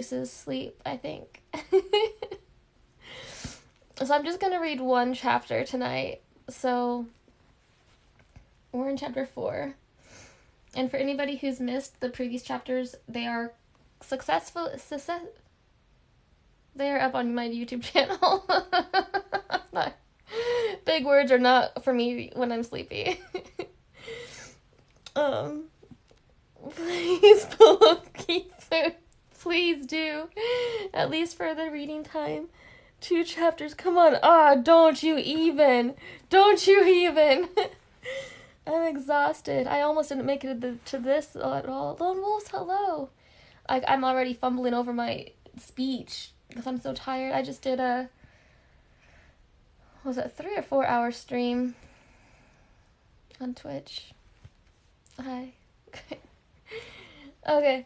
sleep, I think. So I'm just going to read one chapter tonight. So we're in chapter 4. And for anybody who's missed the previous chapters, they are they are up on my YouTube channel. Big words are not for me when I'm sleepy. Please keep food. Please do. At least for the reading time. 2 chapters. Come on. Don't you even. I'm exhausted. I almost didn't make it to this at all. Lone Wolves, hello. I'm already fumbling over my speech because I'm so tired. I just did a 3 or 4 hour stream on Twitch. Hi. Okay.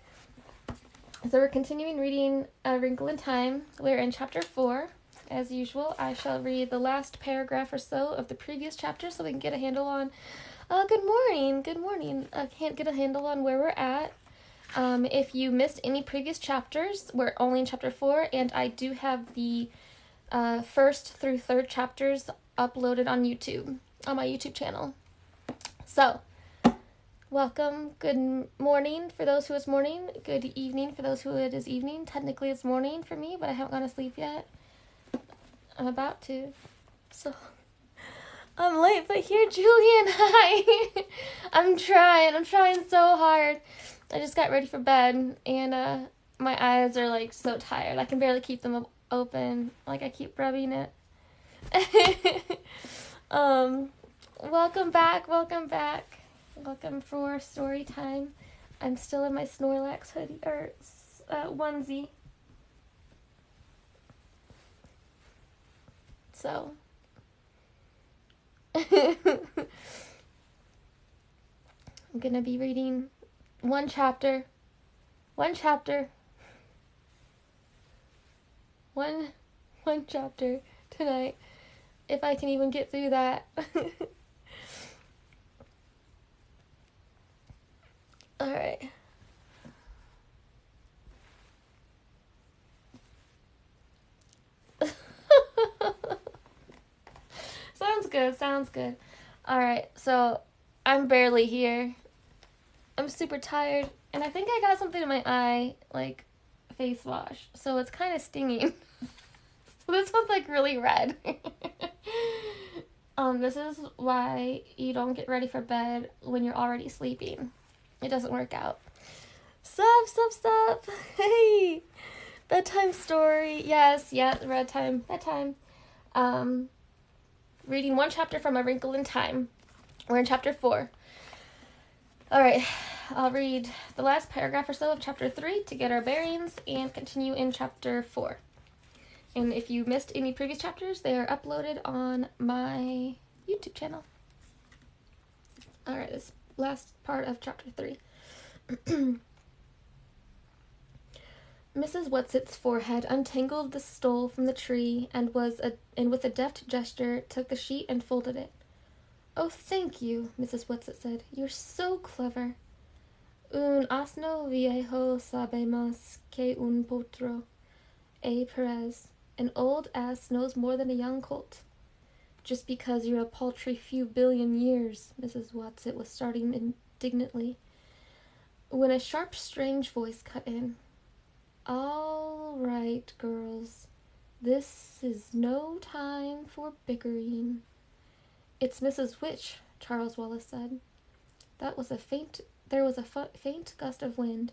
So we're continuing reading A Wrinkle in Time. We're in chapter 4. As usual, I shall read the last paragraph or so of the previous chapter so we can get a handle on... Good morning. I can't get a handle on where we're at. If you missed any previous chapters, we're only in chapter 4, and I do have the first through third chapters uploaded on YouTube, on my YouTube channel. So, welcome. Good morning for those who it's morning. Good evening for those who it is evening. Technically it's morning for me, but I haven't gone to sleep yet. I'm about to. So, I'm late, but here, Julian, hi. I'm trying so hard. I just got ready for bed, and my eyes are, like, so tired. I can barely keep them open. Like, I keep rubbing it. Welcome back. Welcome for story time. I'm still in my Snorlax hoodie, or onesie. So... I'm gonna be reading one chapter tonight, if I can even get through that. Alright. Sounds good. Alright, so I'm barely here. I'm super tired, and I think I got something in my eye, like face wash, so it's kind of stinging. So this one's like really red. This is why you don't get ready for bed when you're already sleeping. It doesn't work out. Stop. Hey! Bedtime story. Yes, bedtime. Reading one chapter from A Wrinkle in Time. We're in chapter 4. Alright, I'll read the last paragraph or so of chapter 3 to get our bearings and continue in chapter 4. And if you missed any previous chapters, they are uploaded on my YouTube channel. Alright, this last part of chapter 3. Mrs. Whatsit's forehead untangled the stole from the tree and with a deft gesture took the sheet and folded it. "Oh, thank you," Mrs. Whatsit said. "You're so clever." "Un asno viejo sabe más que un potro, Perez. An old ass knows more than a young colt." "Just because you're a paltry few billion years," Mrs. Whatsit was starting indignantly, when a sharp, strange voice cut in. "All right, girls. This is no time for bickering." "It's Mrs. Witch," Charles Wallace said. There was a faint gust of wind.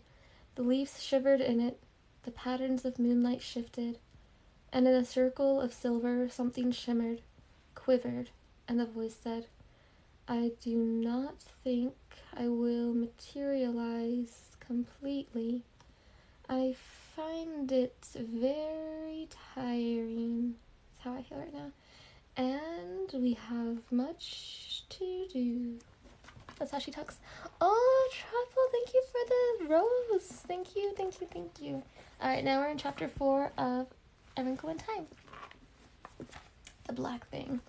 The leaves shivered in it. The patterns of moonlight shifted. And in a circle of silver something shimmered, quivered, and the voice said, "I do not think I will materialize completely. I find it very tiring." That's how I feel right now. "And we have much to do." That's how she talks. Oh, Truffle, thank you for the rose. Thank you. Alright, now we're in chapter 4 of A Wrinkle in Time. The black thing.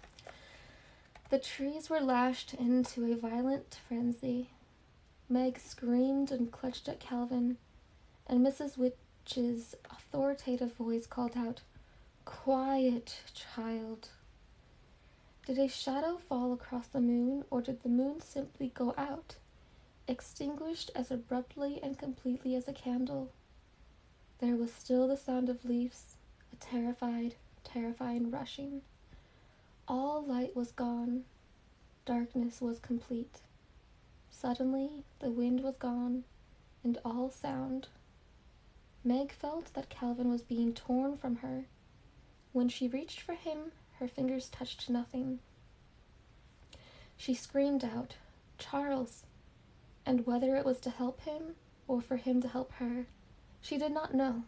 The trees were lashed into a violent frenzy. Meg screamed and clutched at Calvin, and Mrs. Witch's authoritative voice called out, "Quiet, child." Did a shadow fall across the moon, or did the moon simply go out, extinguished as abruptly and completely as a candle? There was still the sound of leaves, a terrifying rushing. All light was gone. Darkness was complete. Suddenly, the wind was gone, and all sound. Meg felt that Calvin was being torn from her. When she reached for him, her fingers touched nothing. She screamed out, "Charles!" And whether it was to help him or for him to help her, she did not know.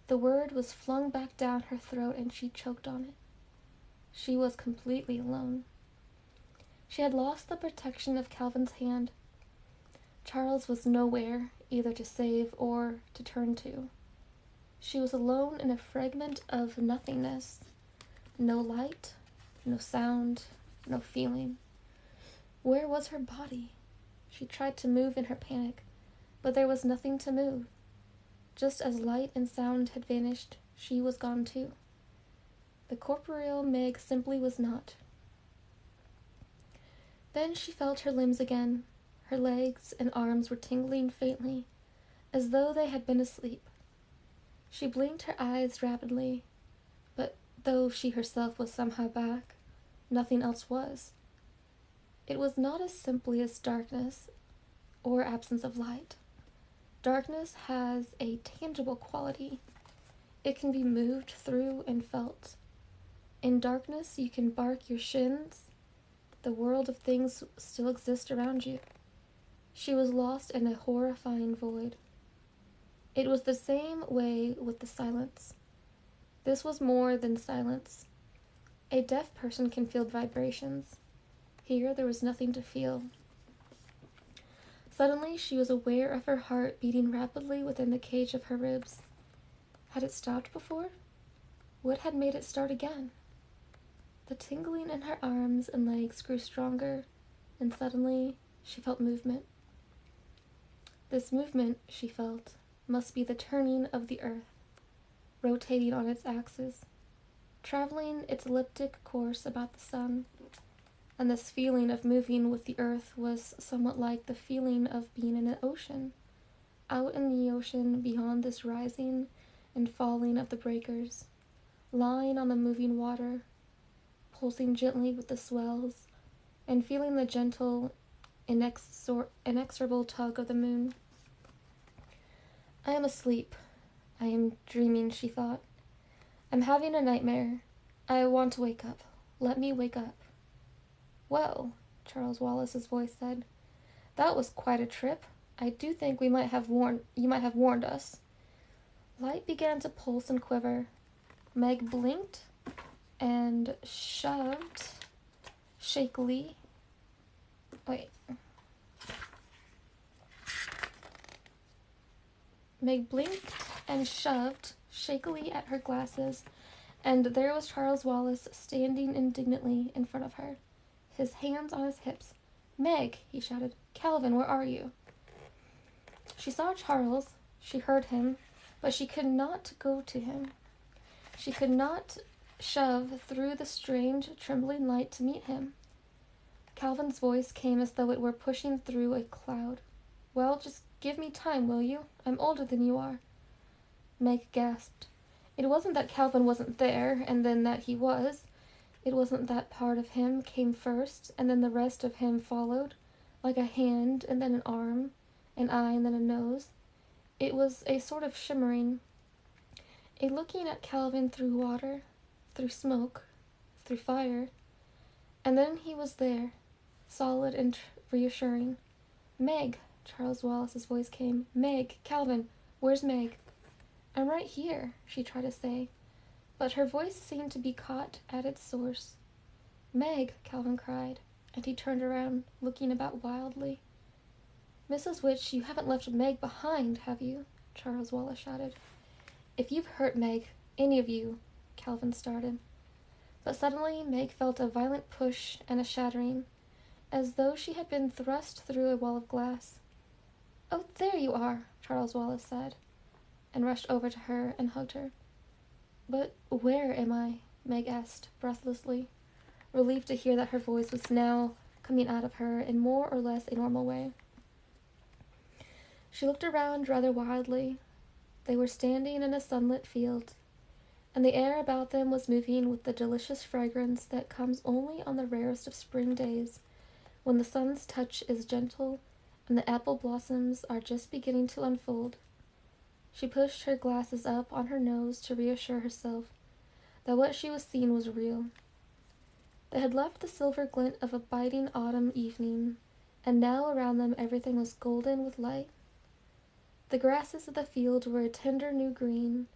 The word was flung back down her throat and she choked on it. She was completely alone. She had lost the protection of Calvin's hand. Charles was nowhere, either to save or to turn to. She was alone in a fragment of nothingness. No light, no sound, no feeling. Where was her body? She tried to move in her panic, but there was nothing to move. Just as light and sound had vanished, she was gone too. The corporeal Meg simply was not. Then she felt her limbs again. Her legs and arms were tingling faintly, as though they had been asleep. She blinked her eyes rapidly, but though she herself was somehow back, nothing else was. It was not as simply as darkness or absence of light. Darkness has a tangible quality. It can be moved through and felt. In darkness, you can bark your shins. The world of things still exists around you. She was lost in a horrifying void. It was the same way with the silence. This was more than silence. A deaf person can feel vibrations. Here there was nothing to feel. Suddenly she was aware of her heart beating rapidly within the cage of her ribs. Had it stopped before? What had made it start again? The tingling in her arms and legs grew stronger, and suddenly she felt movement. This movement, she felt, must be the turning of the earth, rotating on its axis, traveling its elliptic course about the sun. And this feeling of moving with the earth was somewhat like the feeling of being in an ocean, out in the ocean beyond this rising and falling of the breakers, lying on the moving water, pulsing gently with the swells, and feeling the gentle, inexorable tug of the moon. I am asleep. I am dreaming, she thought. I'm having a nightmare. I want to wake up. Let me wake up. "Well," Charles Wallace's voice said, "that was quite a trip. I do think you might have warned us." Light began to pulse and quiver. Meg blinked and shoved shakily. Meg blinked and shoved shakily at her glasses, and there was Charles Wallace standing indignantly in front of her, his hands on his hips. "Meg," he shouted. "Calvin, where are you?" She saw Charles, she heard him, but she could not go to him. She could not shove through the strange, trembling light to meet him. Calvin's voice came as though it were pushing through a cloud. "Well, just give me time, will you? I'm older than you are." Meg gasped. It wasn't that Calvin wasn't there, and then that he was. It wasn't that part of him came first, and then the rest of him followed, like a hand, and then an arm, an eye, and then a nose. It was a sort of shimmering, a looking at Calvin through water, through smoke, through fire. And then he was there, solid and reassuring. "Meg," Charles Wallace's voice came. "Meg, Calvin, where's Meg?" "I'm right here," she tried to say, but her voice seemed to be caught at its source. "Meg," Calvin cried, and he turned around, looking about wildly. "Mrs. Witch, you haven't left Meg behind, have you?" Charles Wallace shouted. "If you've hurt Meg, any of you," Calvin started. But suddenly Meg felt a violent push and a shattering, as though she had been thrust through a wall of glass. "Oh, there you are," Charles Wallace said. and rushed over to her and hugged her. "But where am I?" Meg asked breathlessly, relieved to hear that her voice was now coming out of her in more or less a normal way. She looked around rather wildly. They were standing in a sunlit field, and the air about them was moving with the delicious fragrance that comes only on the rarest of spring days, when the sun's touch is gentle and the apple blossoms are just beginning to unfold. She pushed her glasses up on her nose to reassure herself that what she was seeing was real. They had left the silver glint of a biting autumn evening, and now around them everything was golden with light. The grasses of the field were a tender new green,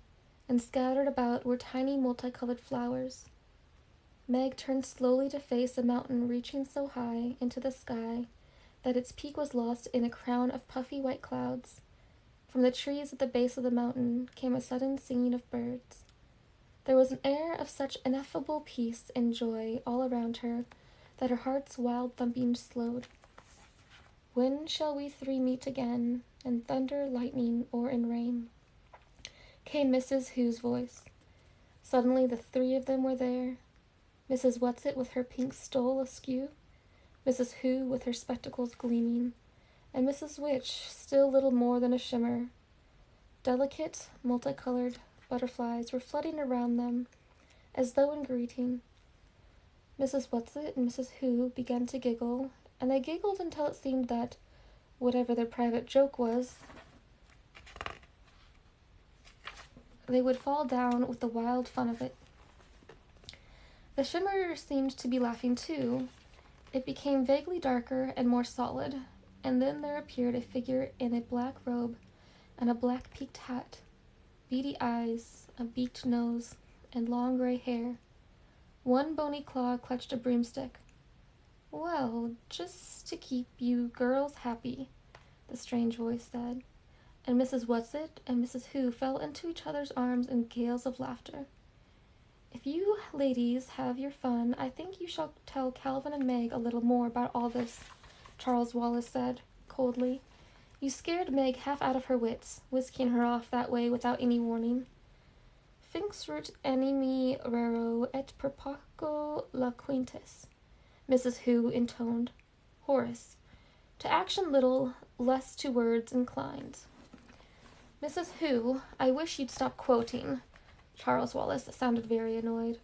and scattered about were tiny multicolored flowers. Meg turned slowly to face a mountain reaching so high into the sky that its peak was lost in a crown of puffy white clouds. From the trees at the base of the mountain came a sudden singing of birds. There was an air of such ineffable peace and joy all around her that her heart's wild thumping slowed. "When shall we three meet again, in thunder, lightning, or in rain?" came Mrs. Who's voice. Suddenly the three of them were there. Mrs. Whatsit with her pink stole askew, Mrs. Who with her spectacles gleaming, and Mrs. Witch still little more than a shimmer. Delicate, multicolored butterflies were flutting around them, as though in greeting. Mrs. Whatsit and Mrs. Who began to giggle, and they giggled until it seemed that, whatever their private joke was, they would fall down with the wild fun of it. The shimmer seemed to be laughing too. It became vaguely darker and more solid, and then there appeared a figure in a black robe and a black peaked hat, beady eyes, a beaked nose, and long gray hair. One bony claw clutched a broomstick. "Well, just to keep you girls happy," the strange voice said, and Mrs. Whatsit and Mrs. Who fell into each other's arms in gales of laughter. "If you ladies have your fun, I think you shall tell Calvin and Meg a little more about all this," Charles Wallace said, coldly. "You scared Meg half out of her wits, whisking her off that way without any warning." "Finx rut animi raro et perpaco laquentis," Mrs. Who intoned. Horace. To action little, less to words inclined. "Mrs. Who, I wish you'd stop quoting." Charles Wallace sounded very annoyed.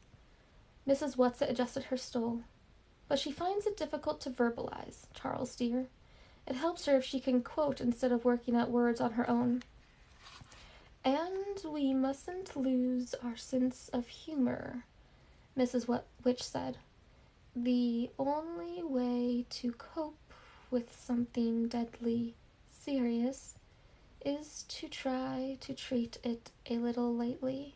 Mrs. Whatsit adjusted her stole. "But she finds it difficult to verbalize, Charles dear. It helps her if she can quote instead of working out words on her own." "And we mustn't lose our sense of humor," Mrs. Witch said. "The only way to cope with something deadly serious is to try to treat it a little lightly."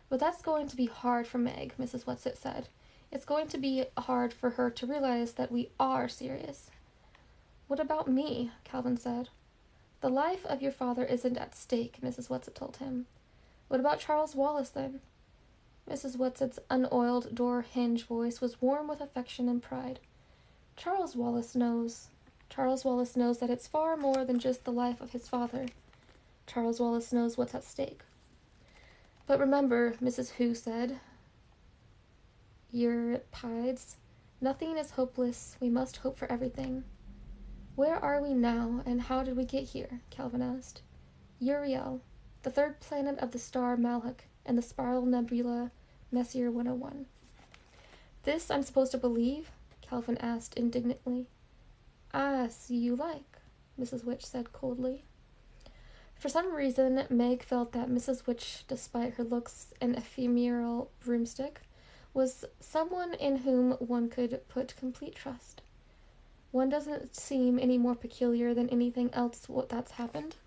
"But that's going to be hard for Meg," Mrs. Whatsit said. "It's going to be hard for her to realize that we are serious." "What about me?" Calvin said. "The life of your father isn't at stake," Mrs. Whatsit told him. "What about Charles Wallace, then?" Mrs. Whatsit's unoiled door hinge voice was warm with affection and pride. Charles Wallace knows. Charles Wallace knows that it's far more than just the life of his father. Charles Wallace knows what's at stake." "But remember," Mrs. Who said, "Euripides, nothing is hopeless. We must hope for everything." "Where are we now, and how did we get here?" Calvin asked. "Uriel, the third planet of the star Malhak, and the spiral nebula Messier 101. "This I'm supposed to believe?" Calvin asked indignantly. "As you like," Mrs. Witch said coldly. For some reason, Meg felt that Mrs. Witch, despite her looks and ephemeral broomstick, was someone in whom one could put complete trust. One doesn't seem any more peculiar than anything else that's happened.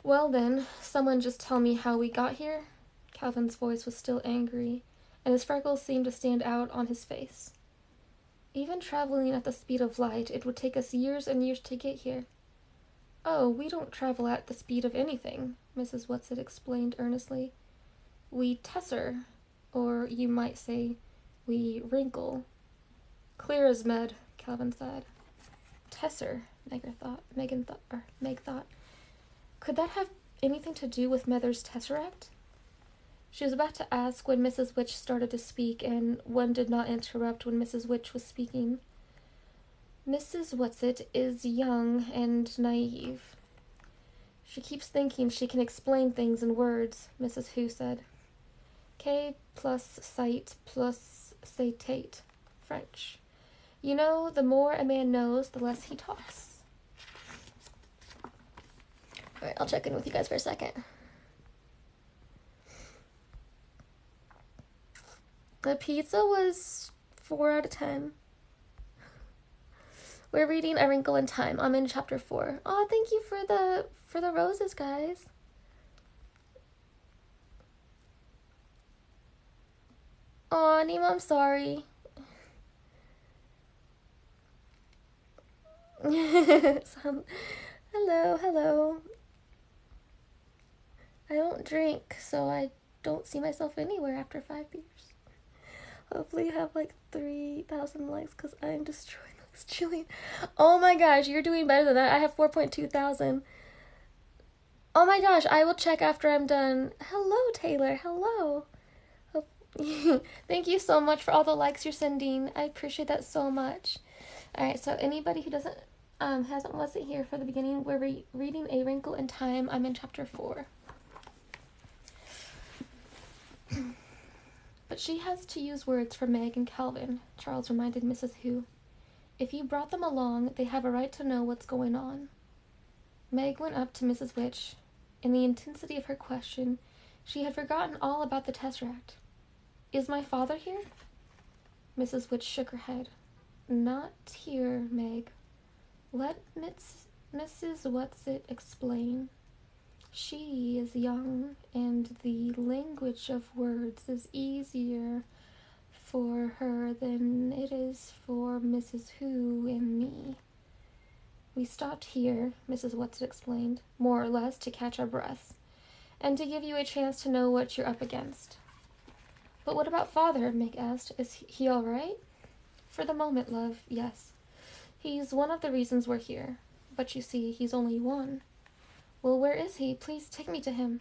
"Well then, someone just tell me how we got here?" Calvin's voice was still angry, and his freckles seemed to stand out on his face. "Even traveling at the speed of light, it would take us years and years to get here." "Oh, we don't travel at the speed of anything," Mrs. Whatsit explained earnestly. "We tesser, or you might say, we wrinkle." "Clear as mud," Calvin said. Tesser, Meg thought. Could that have anything to do with Mother's tesseract? She was about to ask when Mrs. Witch started to speak, and one did not interrupt when Mrs. Witch was speaking. Mrs. Whatsit is young and naive. She keeps thinking she can explain things in words, Mrs. Who said. K plus sight plus satate, French. You know, the more a man knows, the less he talks. Alright, I'll check in with you guys for a second. The pizza was 4 out of 10. We're reading A Wrinkle in Time. I'm in chapter 4. Oh, thank you for the roses, guys. Oh, Nemo, I'm sorry. Hello. I don't drink, so I don't see myself anywhere after 5 beers. Hopefully you have like 3,000 likes because I'm destroying this chili. Oh my gosh, you're doing better than that. I have 4.2 thousand. Oh my gosh, I will check after I'm done. Hello, Taylor. Hello. Thank you so much for all the likes you're sending. I appreciate that so much. Alright, so anybody who wasn't here for the beginning, we're reading A Wrinkle in Time. I'm in chapter 4. But she has to use words for Meg and Calvin, Charles reminded Mrs. Who. If you brought them along, they have a right to know what's going on. Meg went up to Mrs. Witch. In the intensity of her question, she had forgotten all about the tesseract. Is my father here? Mrs. Witch shook her head. Not here, Meg. Let Mrs. Whatsit explain. She is young, and the language of words is easier for her than it is for Mrs. Who and me. We stopped here, Mrs. Whatsit explained, more or less to catch our breaths, and to give you a chance to know what you're up against. But what about Father? Meg asked. Is he all right? For the moment, love, yes. He's one of the reasons we're here. But you see, he's only one. Well, where is he? Please take me to him.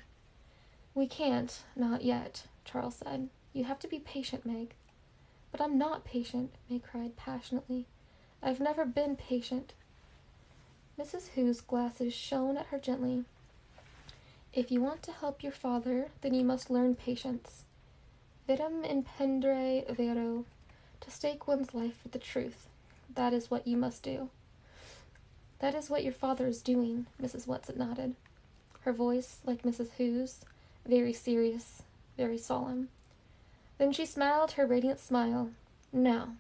We can't, not yet, Charles said. You have to be patient, Meg. But I'm not patient, Meg cried passionately. I've never been patient. Mrs. Who's glasses shone at her gently. If you want to help your father, then you must learn patience. Vitam impendre vero, to stake one's life for the truth. That is what you must do. That is what your father is doing, Mrs. Whatsit nodded. Her voice, like Mrs. Who's, very serious, very solemn. Then she smiled her radiant smile. Now,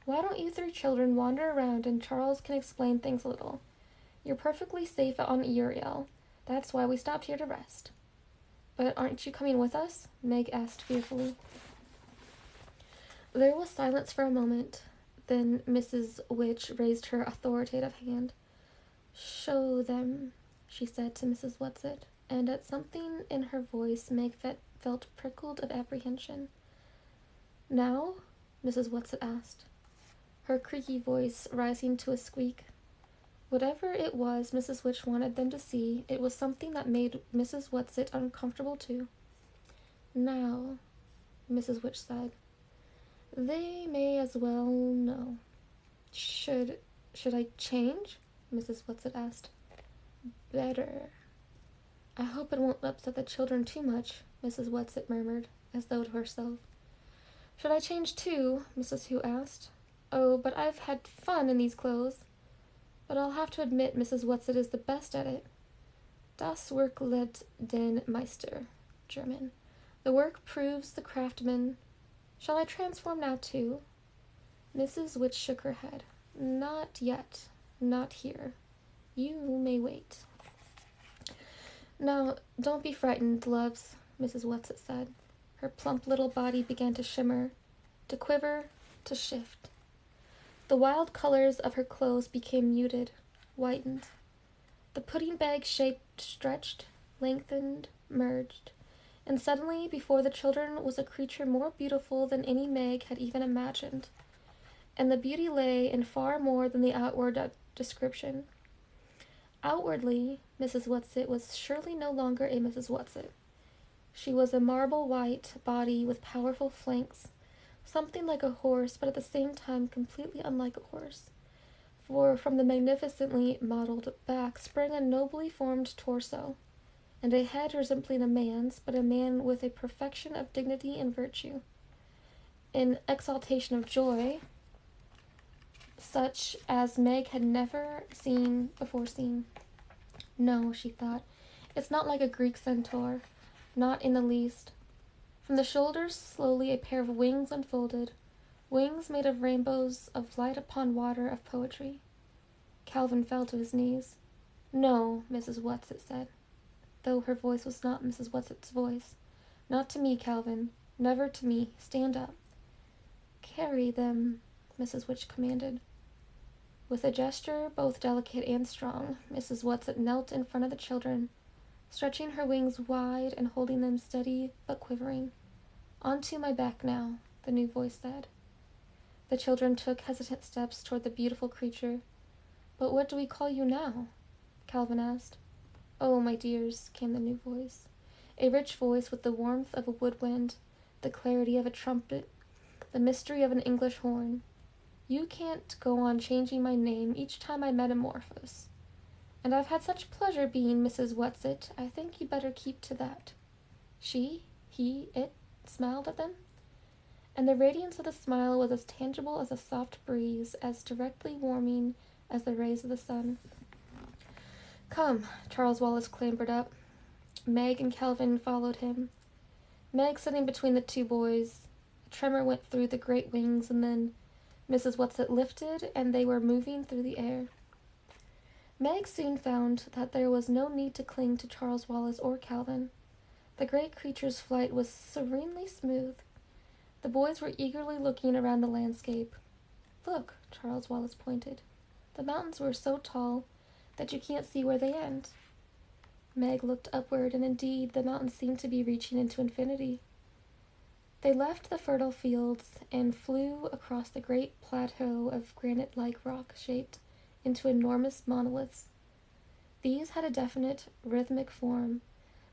why don't you 3 children wander around and Charles can explain things a little? You're perfectly safe on Uriel. That's why we stopped here to rest. But aren't you coming with us? Meg asked fearfully. There was silence for a moment. Then Mrs. Witch raised her authoritative hand. Show them, she said to Mrs. Whatsit, and at something in her voice Meg felt prickled of apprehension. Now? Mrs. Whatsit asked, her creaky voice rising to a squeak. Whatever it was Mrs. Witch wanted them to see, it was something that made Mrs. Whatsit uncomfortable too. Now, Mrs. Witch said, they may as well know. Should I change? Mrs. Whatsit asked. Better. I hope it won't upset the children too much, Mrs. Whatsit murmured, as though to herself. Should I change too? Mrs. Who asked. Oh, but I've had fun in these clothes. But I'll have to admit Mrs. Whatsit is the best at it. Das Werk lehrt den Meister, German. The work proves the craftsman. Shall I transform now too? Mrs. Witch shook her head. Not yet. Not here. You may wait. Now, don't be frightened, loves, Mrs. Whatsit said. Her plump little body began to shimmer, to quiver, to shift. The wild colors of her clothes became muted, whitened. The pudding bag shape stretched, lengthened, merged, and suddenly before the children was a creature more beautiful than any Meg had even imagined. And the beauty lay in far more than the outward description. Outwardly, Mrs. Whatsit was surely no longer a Mrs. Whatsit. She was a marble-white body with powerful flanks, something like a horse, but at the same time completely unlike a horse. For from the magnificently modeled back sprang a nobly formed torso, and a head resembling a man's, but a man with a perfection of dignity and virtue. An exaltation of joy, such as Meg had never before seen. No, she thought, it's not like a Greek centaur, not in the least. From the shoulders slowly a pair of wings unfolded, wings made of rainbows of light upon water of poetry. Calvin fell to his knees. No, Mrs. Whatsit said, though her voice was not Mrs. Whatsit's voice. Not to me, Calvin. Never to me. Stand up. Carry them, Mrs. Witch commanded. With a gesture both delicate and strong, Mrs. Whatsit knelt in front of the children, stretching her wings wide and holding them steady but quivering. Onto my back now, the new voice said. The children took hesitant steps toward the beautiful creature. But what do we call you now? Calvin asked. Oh, my dears, came the new voice, a rich voice with the warmth of a woodwind, the clarity of a trumpet, the mystery of an English horn. You can't go on changing my name each time I metamorphose. And I've had such pleasure being Mrs. Whatsit, I think you better keep to that. She, he, it smiled at them, and the radiance of the smile was as tangible as a soft breeze, as directly warming as the rays of the sun. Come, Charles Wallace clambered up. Meg and Calvin followed him. Meg sitting between the two boys. A tremor went through the great wings, and then Mrs. Whatsit lifted, and they were moving through the air. Meg soon found that there was no need to cling to Charles Wallace or Calvin. The great creature's flight was serenely smooth. The boys were eagerly looking around the landscape. Look, Charles Wallace pointed. The mountains were so tall that you can't see where they end. Meg looked upward, and indeed the mountains seemed to be reaching into infinity. They left the fertile fields and flew across the great plateau of granite-like rock shaped into enormous monoliths. These had a definite, rhythmic form,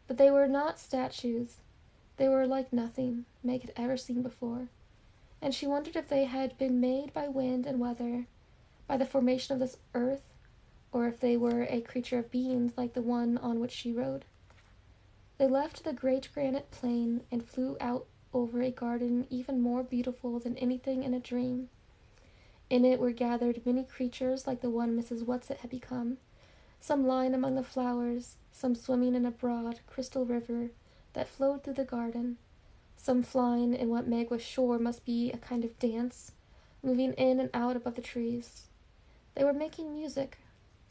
but they were not statues. They were like nothing Meg had ever seen before, and she wondered if they had been made by wind and weather, by the formation of this earth, or if they were a creature of beings like the one on which she rode. They left the great granite plain and flew out over a garden even more beautiful than anything in a dream. In it were gathered many creatures like the one Mrs. Whatsit had become, some lying among the flowers, some swimming in a broad, crystal river that flowed through the garden, some flying in what Meg was sure must be a kind of dance, moving in and out above the trees. They were making music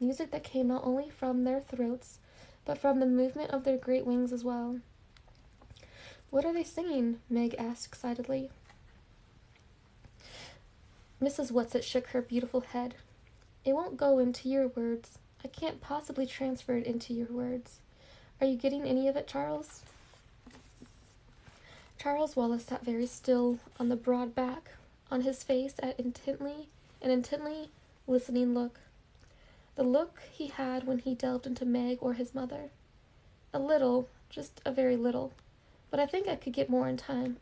that came not only from their throats, but from the movement of their great wings as well. What are they singing? Meg asked excitedly. Mrs. Whatsit shook her beautiful head. It won't go into your words. I can't possibly transfer it into your words. Are you getting any of it, Charles? Charles Wallace sat very still on the broad back, on his face an intently listening look. The look he had when he delved into Meg or his mother. A little, just a very little, but I think I could get more in time.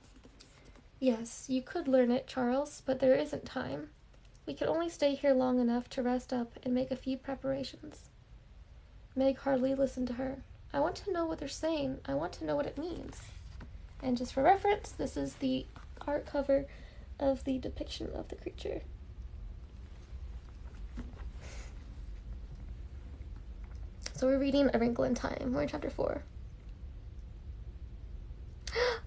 Yes, you could learn it, Charles, but there isn't time. We could only stay here long enough to rest up and make a few preparations. Meg hardly listened to her. I want to know what they're saying. I want to know what it means. And just for reference, this is the art cover of the depiction of the creature. So we're reading A Wrinkle in Time. We're in chapter 4.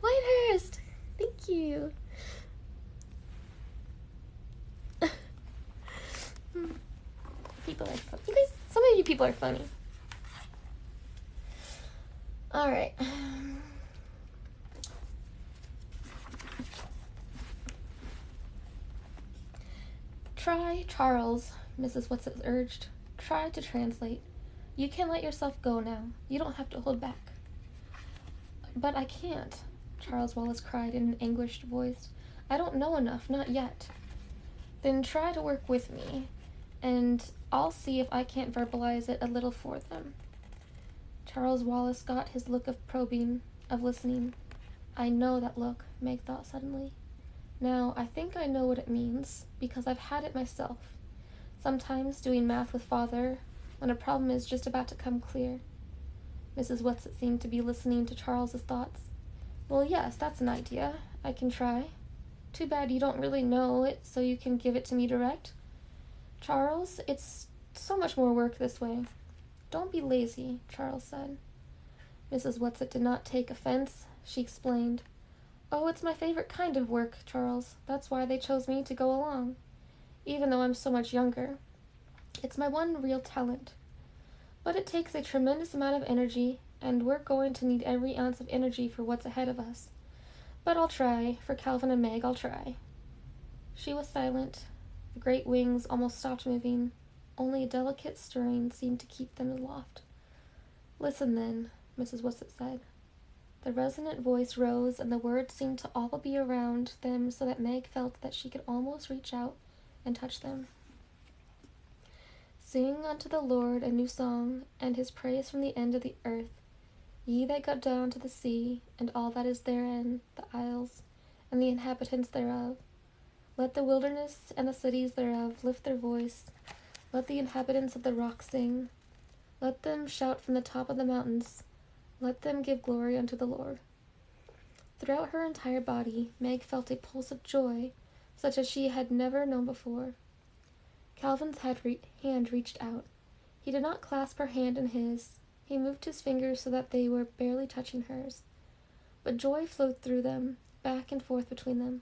Whitehurst! Thank you. People are funny. You guys, some of you people are funny. Alright. Try, Charles, Mrs. Whatsit urged. Try to translate. You can let yourself go now. You don't have to hold back. But I can't, Charles Wallace cried in an anguished voice. I don't know enough, not yet. Then try to work with me, and I'll see if I can't verbalize it a little for them. Charles Wallace got his look of probing, of listening. I know that look, Meg thought suddenly. Now, I think I know what it means, because I've had it myself. Sometimes doing math with Father, when a problem is just about to come clear. Mrs. Whatsit seemed to be listening to Charles's thoughts. Well, yes, that's an idea. I can try. Too bad you don't really know it, so you can give it to me direct. Charles, it's so much more work this way. Don't be lazy, Charles said. Mrs. Whatsit did not take offense. She explained. Oh, it's my favorite kind of work, Charles. That's why they chose me to go along, even though I'm so much younger. It's my one real talent. But it takes a tremendous amount of energy, and we're going to need every ounce of energy for what's ahead of us. But I'll try. For Calvin and Meg, I'll try. She was silent. The great wings almost stopped moving. Only a delicate stirring seemed to keep them aloft. Listen, then, Mrs. Whatsit said. The resonant voice rose, and the words seemed to all be around them so that Meg felt that she could almost reach out and touch them. Sing unto the Lord a new song, and his praise from the end of the earth. Ye that go down to the sea, and all that is therein, the isles, and the inhabitants thereof. Let the wilderness and the cities thereof lift their voice. Let the inhabitants of the rocks sing. Let them shout from the top of the mountains. Let them give glory unto the Lord. Throughout her entire body, Meg felt a pulse of joy, such as she had never known before. Calvin's hand reached out. He did not clasp her hand in his. He moved his fingers so that they were barely touching hers. But joy flowed through them, back and forth between them,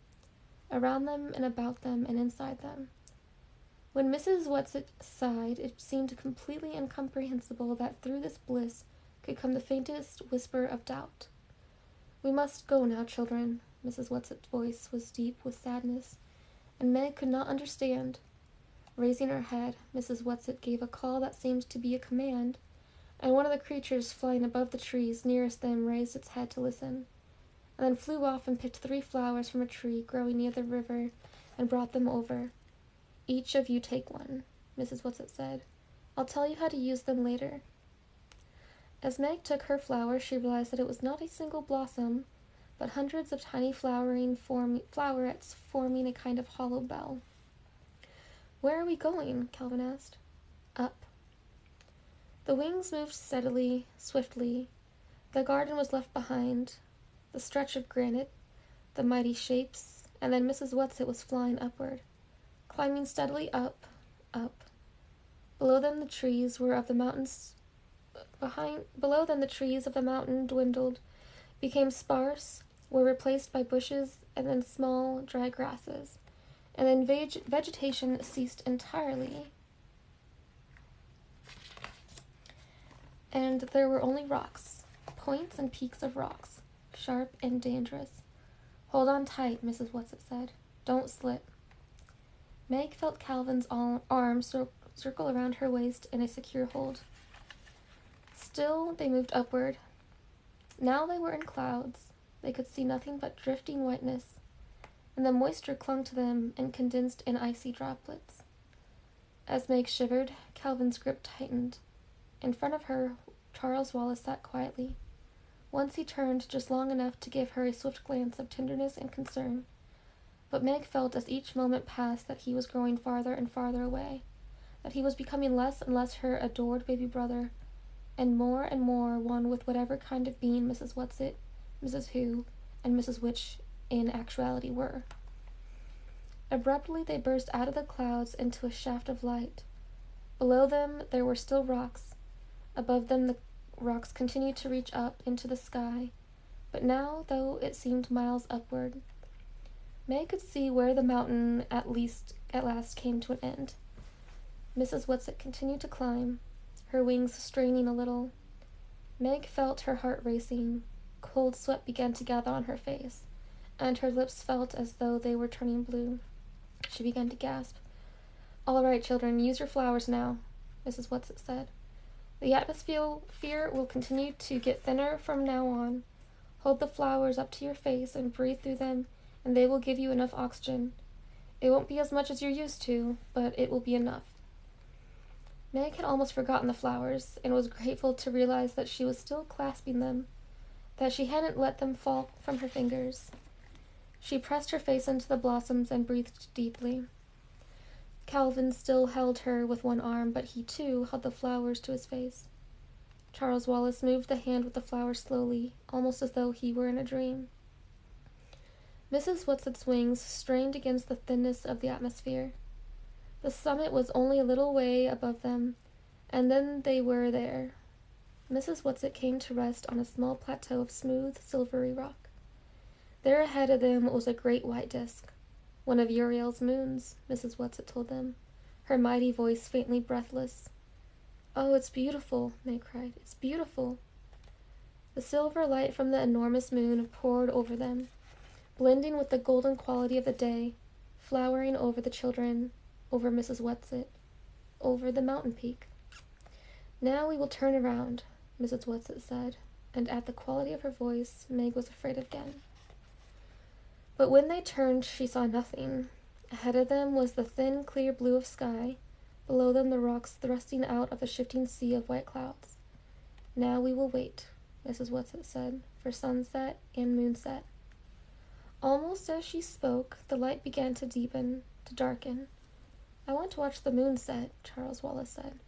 around them and about them and inside them. When Mrs. Whatsit sighed, it seemed completely incomprehensible that through this bliss could come the faintest whisper of doubt. We must go now, children. Mrs. Whatsit's voice was deep with sadness, and Meg could not understand. Raising her head, Mrs. Whatsit gave a call that seemed to be a command, and one of the creatures flying above the trees nearest them raised its head to listen, and then flew off and picked 3 flowers from a tree growing near the river and brought them over. Each of you take one, Mrs. Whatsit said. I'll tell you how to use them later. As Meg took her flower, she realized that it was not a single blossom, but hundreds of tiny flowerets forming a kind of hollow bell. Where are we going? Calvin asked. Up. The wings moved steadily, swiftly. The garden was left behind, the stretch of granite, the mighty shapes, and then Mrs. Whatsit was flying upward, climbing steadily up, up. Below them the trees of the mountain dwindled, became sparse, were replaced by bushes and then small, dry grasses, and then vegetation ceased entirely, and there were only rocks, points and peaks of rocks, sharp and dangerous. Hold on tight, Mrs. Whatsit said. Don't slip. Meg felt Calvin's arms circle around her waist in a secure hold. Still, they moved upward. Now they were in clouds. They could see nothing but drifting whiteness, and the moisture clung to them and condensed in icy droplets. As Meg shivered, Calvin's grip tightened. In front of her, Charles Wallace sat quietly. Once he turned just long enough to give her a swift glance of tenderness and concern. But Meg felt as each moment passed that he was growing farther and farther away, that he was becoming less and less her adored baby brother, and more one with whatever kind of being Mrs. Whatsit, Mrs. Who, and Mrs. Which in actuality were. Abruptly they burst out of the clouds into a shaft of light. Below them there were still rocks. Above them the rocks continued to reach up into the sky, but now, though it seemed miles upward, Meg could see where the mountain at last came to an end. Mrs. Whatsit continued to climb, her wings straining a little. Meg felt her heart racing. Cold sweat began to gather on her face, and her lips felt as though they were turning blue. She began to gasp. All right, children, use your flowers now, Mrs. Whatsit said. The atmosphere will continue to get thinner from now on. Hold the flowers up to your face and breathe through them, and they will give you enough oxygen. It won't be as much as you're used to, but it will be enough. Meg had almost forgotten the flowers, and was grateful to realize that she was still clasping them, that she hadn't let them fall from her fingers. She pressed her face into the blossoms and breathed deeply. Calvin still held her with one arm, but he too held the flowers to his face. Charles Wallace moved the hand with the flowers slowly, almost as though he were in a dream. Mrs. Whatsit's wings strained against the thinness of the atmosphere. The summit was only a little way above them, and then they were there. Mrs. Whatsit came to rest on a small plateau of smooth, silvery rock. There ahead of them was a great white disk. One of Uriel's moons, Mrs. Whatsit told them, her mighty voice faintly breathless. "Oh, it's beautiful," Meg cried. "It's beautiful." The silver light from the enormous moon poured over them, blending with the golden quality of the day, flowering over the children, over Mrs. Whatsit, over the mountain peak. "Now we will turn around," Mrs. Whatsit said, and at the quality of her voice, Meg was afraid again. But when they turned, she saw nothing. Ahead of them was the thin, clear blue of sky, below them the rocks thrusting out of the shifting sea of white clouds. "Now we will wait," Mrs. Whatsit said, "for sunset and moonset." Almost as she spoke, the light began to deepen, to darken. "I want to watch the moon set," Charles Wallace said.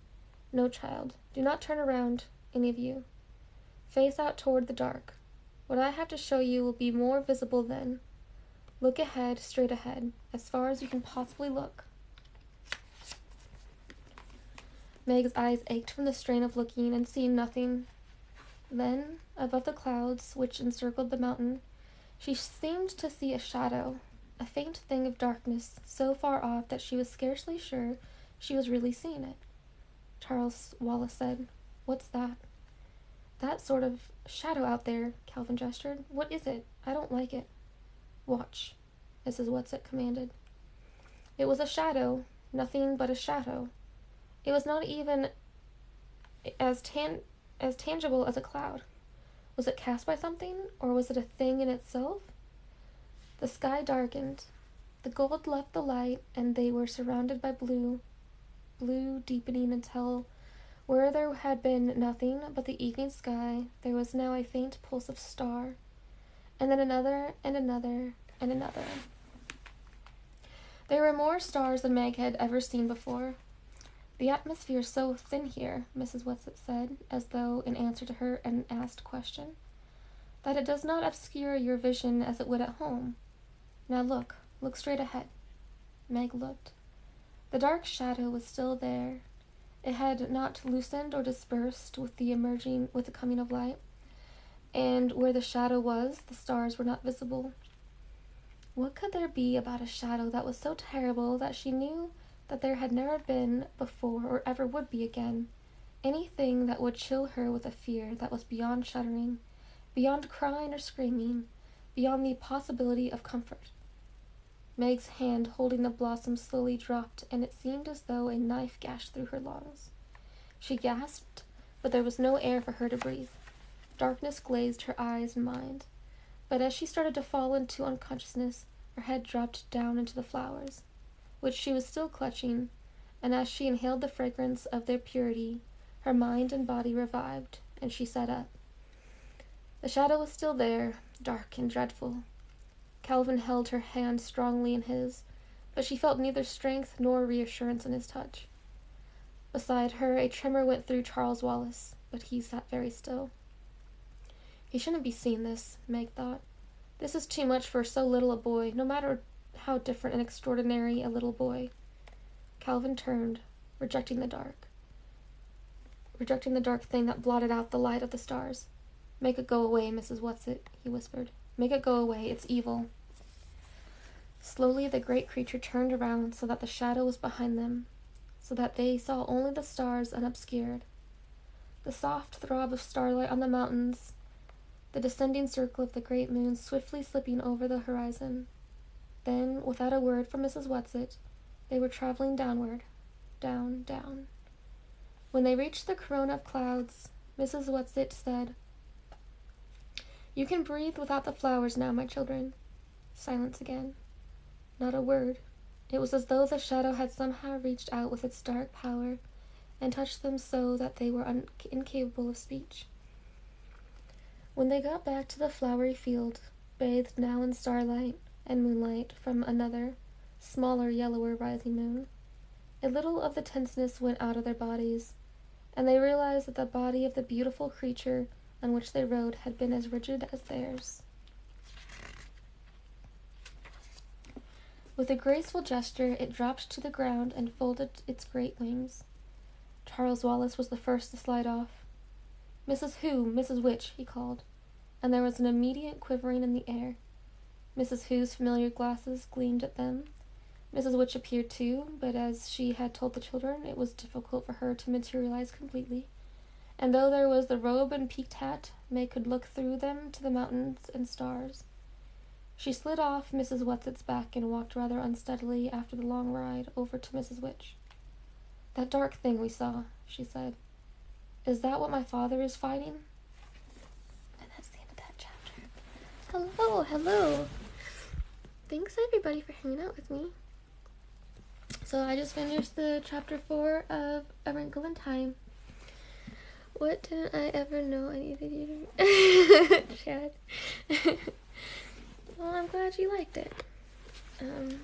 "No, child, do not turn around, any of you. Face out toward the dark. What I have to show you will be more visible then. Look ahead, straight ahead, as far as you can possibly look." Meg's eyes ached from the strain of looking and seeing nothing. Then, above the clouds which encircled the mountain, she seemed to see a shadow, a faint thing of darkness, so far off that she was scarcely sure she was really seeing it. Charles Wallace said, "What's that?" "That sort of shadow out there," Calvin gestured. "What is it? I don't like it." "Watch," Mrs. Whatsit commanded. It was a shadow, nothing but a shadow. It was not even as tangible as a cloud. Was it cast by something, or was it a thing in itself? The sky darkened. The gold left the light, and they were surrounded by blue deepening until, where there had been nothing but the evening sky, there was now a faint pulse of star, and then another, and another, and another. There were more stars than Meg had ever seen before. "The atmosphere is so thin here," Mrs. Whatsit said, as though in answer to her unasked question, "that it does not obscure your vision as it would at home. Now look straight ahead." Meg looked. The dark shadow was still there. It had not loosened or dispersed with the coming of light, and where the shadow was, the stars were not visible. What could there be about a shadow that was so terrible that she knew that there had never been before or ever would be again anything that would chill her with a fear that was beyond shuddering, beyond crying or screaming, beyond the possibility of comfort? Meg's hand holding the blossom slowly dropped, and it seemed as though a knife gashed through her lungs. She gasped, but there was no air for her to breathe. Darkness glazed her eyes and mind, but as she started to fall into unconsciousness, her head dropped down into the flowers, which she was still clutching, and as she inhaled the fragrance of their purity, her mind and body revived, and she sat up. The shadow was still there, dark and dreadful. Calvin held her hand strongly in his, but she felt neither strength nor reassurance in his touch. Beside her, a tremor went through Charles Wallace, but he sat very still. He shouldn't be seeing this, Meg thought. This is too much for so little a boy, no matter how different and extraordinary a little boy. Calvin turned, rejecting the dark thing that blotted out the light of the stars. "Make it go away, Mrs. Whatsit," he whispered. "Make it go away. It's evil." Slowly the great creature turned around so that the shadow was behind them, so that they saw only the stars unobscured. The soft throb of starlight on the mountains, the descending circle of the great moon swiftly slipping over the horizon. Then, without a word from Mrs. Whatsit, they were traveling downward, down, down. When they reached the corona of clouds, Mrs. Whatsit said, "You can breathe without the flowers now, my children." Silence again. Not a word. It was as though the shadow had somehow reached out with its dark power and touched them so that they were incapable of speech. When they got back to the flowery field, bathed now in starlight and moonlight from another, smaller, yellower rising moon, a little of the tenseness went out of their bodies, and they realized that the body of the beautiful creature on which they rode had been as rigid as theirs. With a graceful gesture, it dropped to the ground and folded its great wings. Charles Wallace was the first to slide off. "Mrs. Who, Mrs. Which," he called, and there was an immediate quivering in the air. Mrs. Who's familiar glasses gleamed at them. Mrs. Which appeared too, but as she had told the children, it was difficult for her to materialize completely, and though there was the robe and peaked hat, Meg could look through them to the mountains and stars. She slid off Mrs. Whatsit's back and walked rather unsteadily after the long ride over to Mrs. Which. "That dark thing we saw," she said. "Is that what my father is fighting?" And that's the end of that chapter. Hello. Thanks everybody for hanging out with me. So I just finished the chapter 4 of A Wrinkle in Time. What didn't I ever know I needed you to Chad. Well, I'm glad you liked it. Make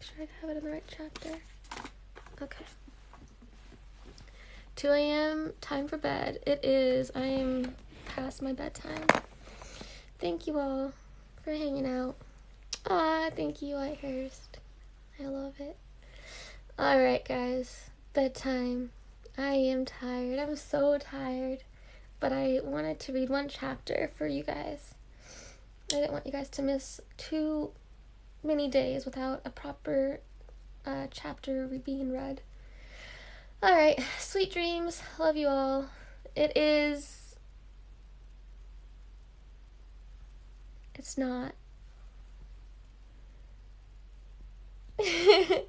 sure I have it in the right chapter. Okay. 2 a.m. time for bed. It is. I am past my bedtime. Thank you all for hanging out. Thank you, Whitehurst. I love it. Alright, guys. Bedtime. I am tired. I'm so tired. But I wanted to read one chapter for you guys. I didn't want you guys to miss too many days without a proper chapter being read. Alright, sweet dreams. Love you all. It's not. I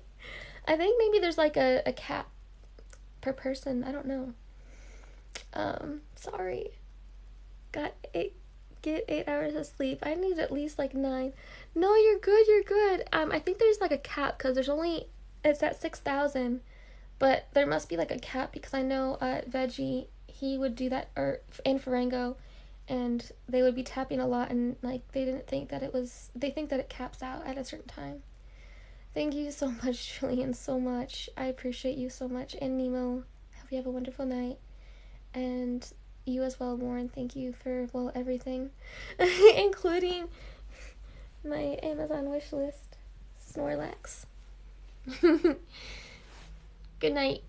think maybe there's like a cap per person. I don't know. Sorry. Get 8 hours of sleep. I need at least like 9. No, you're good. I think there's like a cap because it's at 6,000, but there must be like a cap because I know Veggie, he would do that, and Farango, and they would be tapping a lot, and like they think that it caps out at a certain time. Thank you so much, Julian, so much. I appreciate you so much. And Nemo, I hope you have a wonderful night. And you as well, Warren. Thank you for, everything. Including my Amazon wish list. Snorlax. Good night.